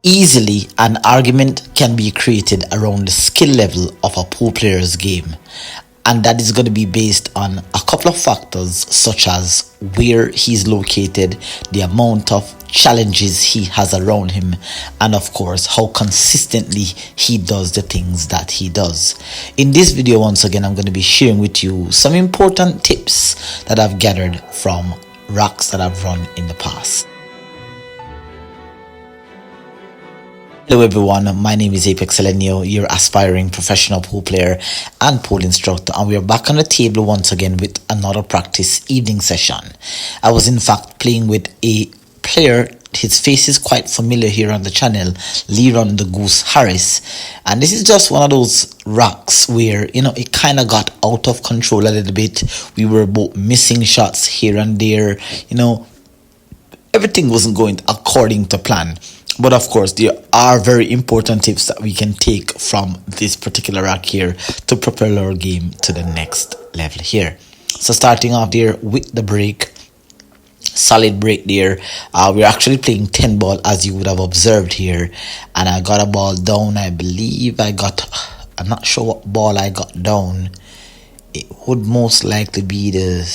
Easily, an argument can be created around the skill level of a pool player's game, and that is going to be based on a couple of factors such as where he's located, the amount of challenges he has around him, and of course how consistently he does the things that he does. In this video, once again, I'm going to be sharing with you some important tips that I've gathered from racks that I've run in the past. Hello everyone, my name is Apex Elenio, your aspiring professional pool player and pool instructor, and we are back on the table once again with another practice evening session. I was in fact playing with a player, his face is quite familiar here on the channel, Leron the Goose Harris, and this is just one of those racks where, it kind of got out of control a little bit. We were both missing shots here and there, everything wasn't going according to plan. But of course, there are very important tips that we can take from this particular rack here to propel our game to the next level here. So starting off there with the break, solid break there. We're actually playing 10 ball as you would have observed here. And I got a ball down. I believe I'm not sure what ball I got down. It would most likely be the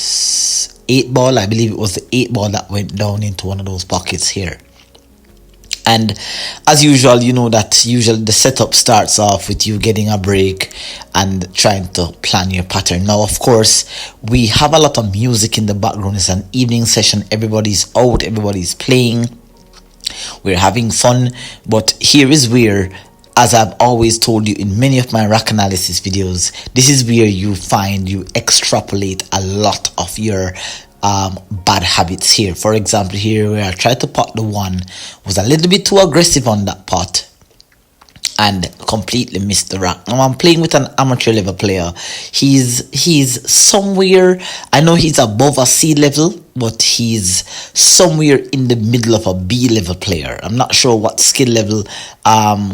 8 ball. I believe it was the 8 ball that went down into one of those pockets here. And as usual, usually the setup starts off with you getting a break and trying to plan your pattern. Now, of course, we have a lot of music in the background. It's an evening session. Everybody's out. Everybody's playing. We're having fun. But here is where, as I've always told you in many of my rack analysis videos, this is where you extrapolate a lot of your bad habits here. For example, here where I tried to pot the one, was a little bit too aggressive on that pot and completely missed the rack. Now I'm playing with an amateur level player. He's somewhere, I know he's above a C level, but he's somewhere in the middle of a B level player. I'm not sure what skill level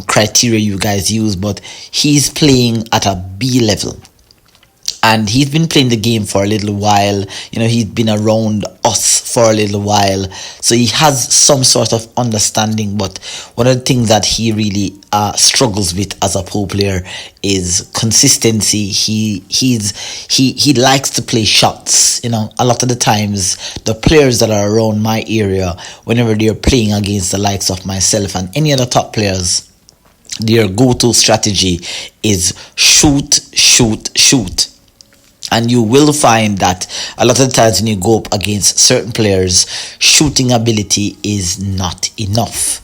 criteria you guys use, but he's playing at a B level. And he's been playing the game for a little while. He's been around us for a little while. So he has some sort of understanding. But one of the things that he really struggles with as a pool player is consistency. He likes to play shots. A lot of the times, the players that are around my area, whenever they're playing against the likes of myself and any other top players, their go-to strategy is shoot, shoot, shoot. And you will find that a lot of the times when you go up against certain players, shooting ability is not enough.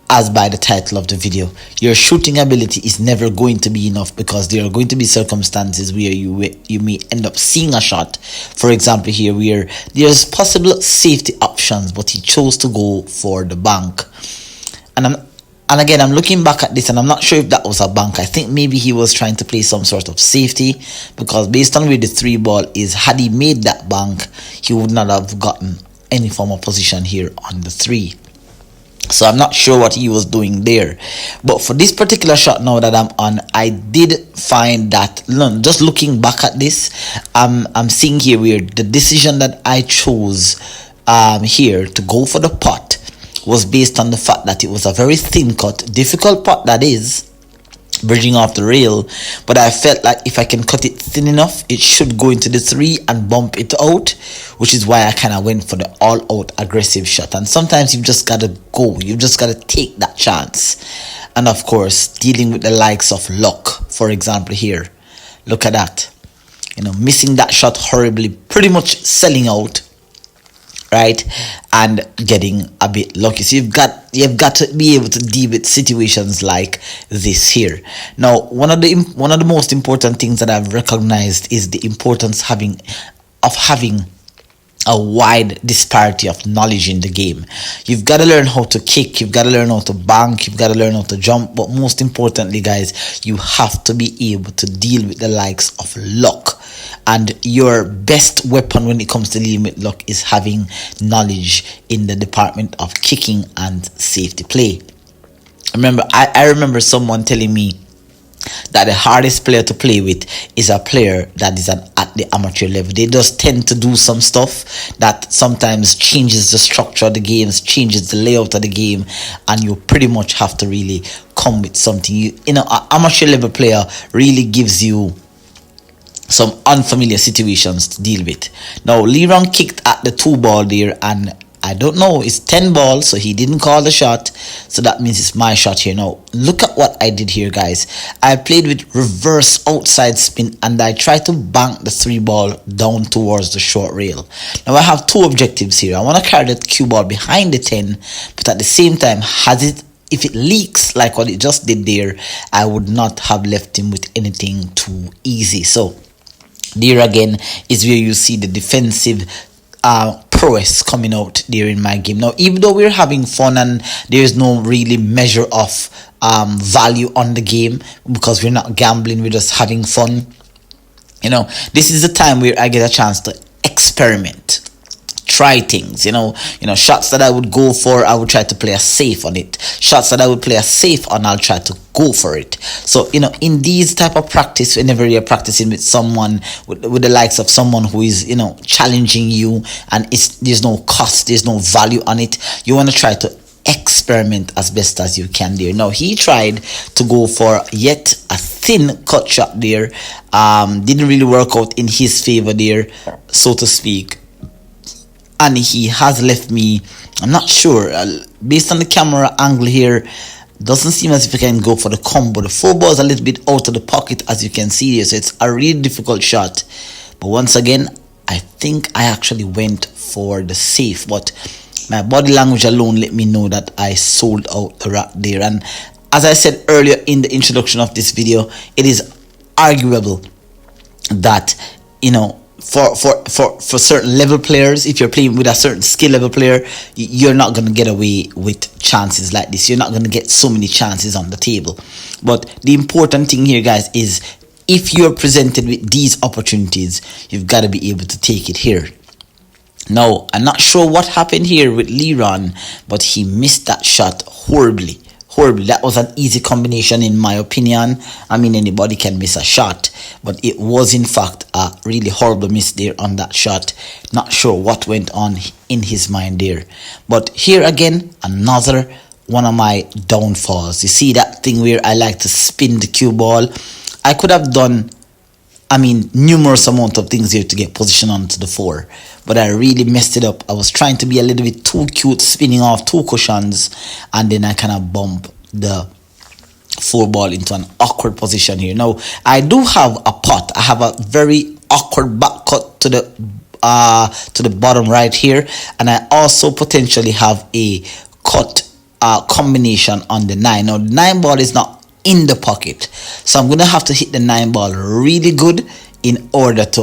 As by the title of the video, your shooting ability is never going to be enough, because there are going to be circumstances where you may end up seeing a shot. For example, here where there's possible safety options, but he chose to go for the bank. And again, I'm looking back at this and I'm not sure if that was a bank. I think maybe he was trying to play some sort of safety, because based on where the 3 ball is, had he made that bank, he would not have gotten any form of position here on the 3. So I'm not sure what he was doing there. But for this particular shot now that I'm on, I did find that, just looking back at this, I'm seeing here where the decision that I chose here to go for the pot was based on the fact that it was a very thin cut, difficult pot, that is, bridging off the rail, but I felt like if I can cut it thin enough, it should go into the 3 and bump it out, which is why I kind of went for the all-out aggressive shot. And sometimes you've just got to go, you've just got to take that chance. And of course, dealing with the likes of luck. For example, here, look at that, missing that shot horribly, pretty much selling out, right, and getting a bit lucky. So you've got to be able to deal with situations like this here. Now, one of the most important things that I've recognized is the importance of having a wide disparity of knowledge in the game. You've got to learn how to kick, you've got to learn how to bank, you've got to learn how to jump, but most importantly, guys, you have to be able to deal with the likes of luck. And your best weapon when it comes to dealing with luck is having knowledge in the department of kicking and safety play. I remember someone telling me that the hardest player to play with is a player that is at the amateur level. They just tend to do some stuff that sometimes changes the structure of the games, changes the layout of the game, and you pretty much have to really come with something. An amateur level player really gives you some unfamiliar situations to deal with. Now, Leron kicked at the 2 ball there, and I don't know, it's 10 balls, so he didn't call the shot, so that means it's my shot here. Now, look at what I did here, guys. I played with reverse outside spin, and I tried to bank the 3 ball down towards the short rail. Now, I have 2 objectives here. I want to carry that cue ball behind the 10, but at the same time, if it leaks like what it just did there, I would not have left him with anything too easy. So there again is where you see the defensive prowess coming out there in my game. Now, even though we're having fun and there's no really measure of value on the game, because we're not gambling, we're just having fun, this is the time where I get a chance to experiment, try things. Shots that I would go for, I would try to play a safe on it. Shots that I would play a safe on, I'll try to go for it. So in these type of practice, whenever you're practicing with someone, with the likes of someone who is challenging you, and there's no cost, there's no value on it, you want to try to experiment as best as you can there. Now, he tried to go for yet a thin cut shot there. Didn't really work out in his favor there, so to speak. And he has left me, I'm not sure, based on the camera angle here, doesn't seem as if he can go for the combo. The 4 ball is a little bit out of the pocket, as you can see here, so it's a really difficult shot. But once again, I think I actually went for the safe, but my body language alone let me know that I sold out the rack there. And as I said earlier in the introduction of this video, it is arguable that for certain level players, if you're playing with a certain skill level player, you're not going to get away with chances like this. You're not going to get so many chances on the table. But the important thing here, guys, is if you're presented with these opportunities, you've got to be able to take it here. Now, I'm not sure what happened here with Leron, but he missed that shot horribly. That was an easy combination in my opinion. I mean, anybody can miss a shot, but it was in fact a really horrible miss there on that shot. Not sure what went on in his mind there. But here again, another one of my downfalls. You see that thing where I like to spin the cue ball? I could have done, numerous amount of things here to get position onto the 4, but I really messed it up. I was trying to be a little bit too cute, spinning off 2 cushions, and then I kind of bump the 4 ball into an awkward position here. Now, I do have a pot. I have a very awkward back cut to the bottom right here, and I also potentially have a cut combination on the 9. Now, the 9 ball is not in the pocket, so I'm gonna have to hit the 9 ball really good in order to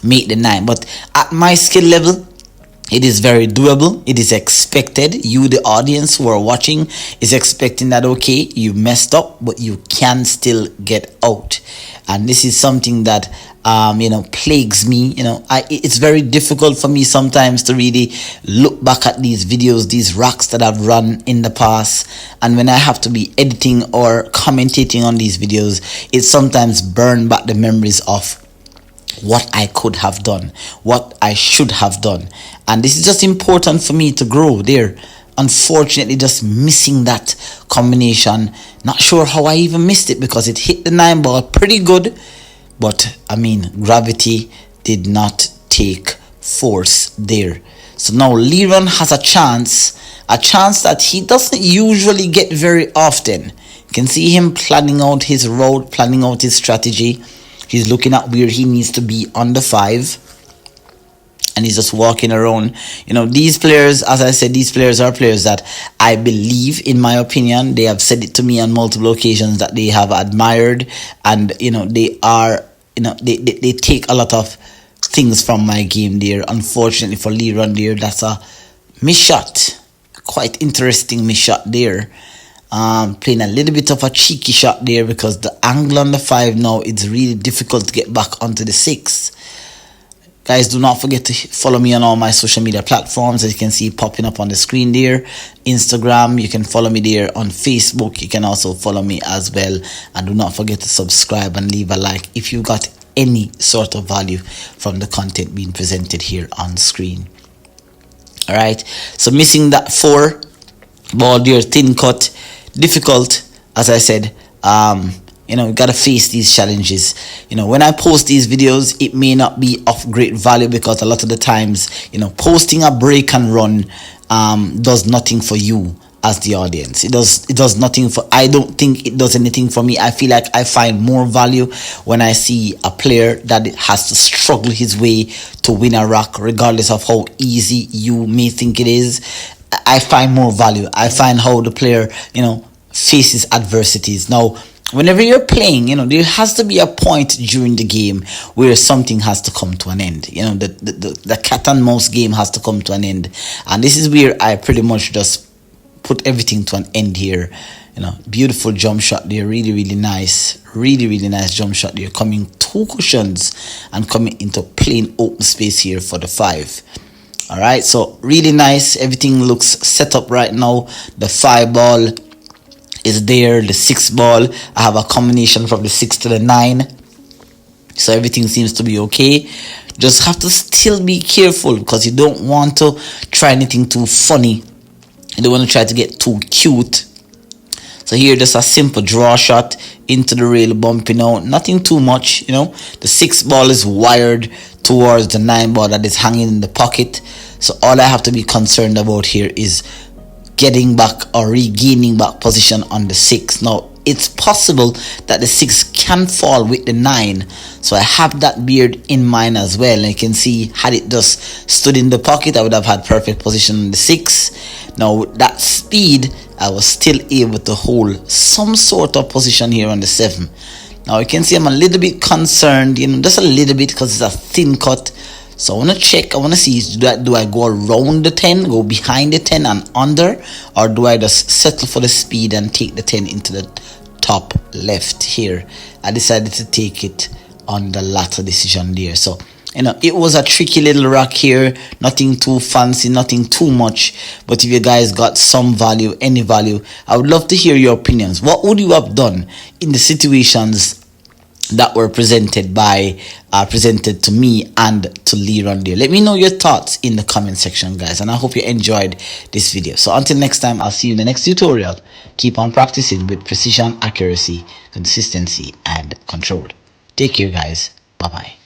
make the 9. But at my skill level, it is very doable. It is expected. You, the audience who are watching, is expecting that, okay, you messed up, but you can still get out. And this is something that plagues me. It's very difficult for me sometimes to really look back at these videos, these racks that I've run in the past, and when I have to be editing or commentating on these videos, it sometimes burns back the memories of what I could have done, what I should have done. And this is just important for me to grow there. Unfortunately, just missing that combination. Not sure how I even missed it, because it hit the 9 ball pretty good, but gravity did not take force there. So now Leron has a chance that he doesn't usually get very often. You can see him planning out his route, planning out his strategy. He's looking at where he needs to be on the 5, and he's just walking around. These players, as I said, these players are players that I believe, in my opinion, they have said it to me on multiple occasions, that they have admired, and they are, they take a lot of things from my game there. Unfortunately for Leron there, that's a miss shot, quite interesting miss shot there. Playing a little bit of a cheeky shot there, because the angle on the 5 now, it's really difficult to get back onto the 6. Guys, do not forget to follow me on all my social media platforms, as you can see popping up on the screen there. Instagram, you can follow me there. On Facebook, you can also follow me as well. And do not forget to subscribe and leave a like if you got any sort of value from the content being presented here on screen. All right, so missing that 4 ball there, thin cut, difficult, as I said. You know, you gotta face these challenges. You know, when I post these videos, it may not be of great value, because a lot of the times, you know, posting a break and run does nothing for you as the audience. It does nothing for, I don't think it does anything for me. I feel like I find more value when I see a player that has to struggle his way to win a rack, regardless of how easy you may think it is. I find more value. I find how the player, you know, faces adversities. Now, whenever you're playing, you know, there has to be a point during the game where something has to come to an end. You know, the cat and mouse game has to come to an end. And this is where I pretty much just put everything to an end here. You know, beautiful jump shot there. Really nice. Really nice jump shot there. Coming 2 cushions and coming into plain open space here for the 5. All right, so really nice. Everything looks set up right now. The 5 ball is there, the 6 ball, I have a combination from the 6 to the 9, so everything seems to be okay. Just have to still be careful, because you don't want to try anything too funny. You don't want to try to get too cute. So here, just a simple draw shot into the rail, bumping out, nothing too much. You know, the 6 ball is wired towards the 9 ball that is hanging in the pocket, so all I have to be concerned about here is getting back or regaining back position on the 6. Now, it's possible that the 6 can fall with the 9, so I have that beard in mind as well. And you can see, had it just stood in the pocket, I would have had perfect position on the 6. Now, with that speed, I was still able to hold some sort of position here on the 7. Now, you can see I'm a little bit concerned, you know, just a little bit, because it's a thin cut. So I want to check, I want to see, do I go around the 10, go behind the 10 and under, or do I just settle for the speed and take the 10 into the top left here? I decided to take it on the latter decision there. So, you know, it was a tricky little rack here, nothing too fancy, nothing too much. But if you guys got some value, any value, I would love to hear your opinions. What would you have done in the situations that were presented to me and to Leron there? Let me know your thoughts in the comment section, guys, and I hope you enjoyed this video. So until next time, I'll see you in the next tutorial. Keep on practicing with precision, accuracy, consistency, and control. Take care, guys. Bye bye.